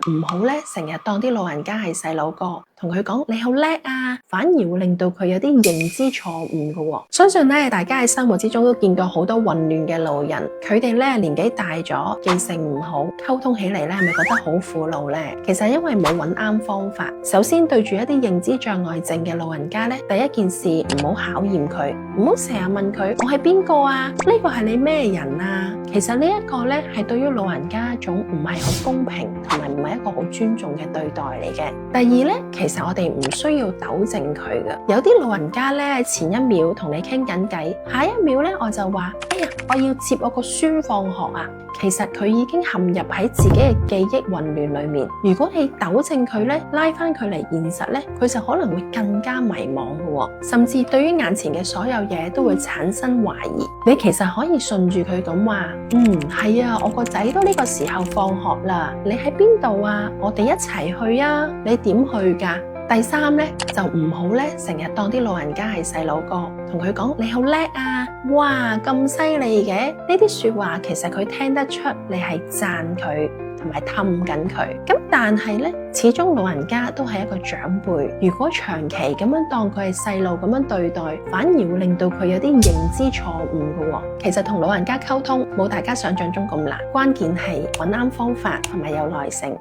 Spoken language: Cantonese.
唔好咧成日當啲老人家係細佬哥，同佢講你好叻啊，反而會令到佢有啲認知錯誤嘅。相信咧大家喺生活之中都見過好多混亂嘅老人，佢哋咧年紀大咗，記性唔好，溝通起嚟咧係咪覺得好苦惱呢？其實因為冇揾啱方法。首先對住一啲認知障礙症嘅老人家咧，第一件事唔好考驗佢，唔好成日問佢我係邊個啊？呢個係你咩人啊？其實呢一個咧係對於老人家一種唔係好公平同埋唔係一個好尊重嘅對待嚟嘅。第二咧，其實我哋唔需要糾正佢嘅。有啲老人家咧前一秒同你傾緊偈，下一秒咧我就話哎呀，我要接我個孫放學啊。其實佢已經陷入喺自己嘅記憶混亂裏面。如果你糾正佢咧，拉翻佢嚟現實咧，佢就可能會更加迷茫嘅，甚至對於眼前嘅所有嘢都會產生懷疑。你其實可以順住佢咁話，係啊，我個仔都呢個時候放學啦，你喺邊度啊？我哋一齊去啊！你點去噶？第三咧就唔好咧成日當啲老人家係細佬哥，同佢講你好叻啊！哇，咁犀利嘅！呢啲說話其實佢聽得出你係讚佢同埋氹緊佢。咁但係咧，始終老人家都係一個長輩，如果長期咁樣當佢係細路咁樣對待，反而會令到佢有啲認知錯誤嘅。其實同老人家溝通冇大家想象中咁難，關鍵係揾啱方法同埋有耐性。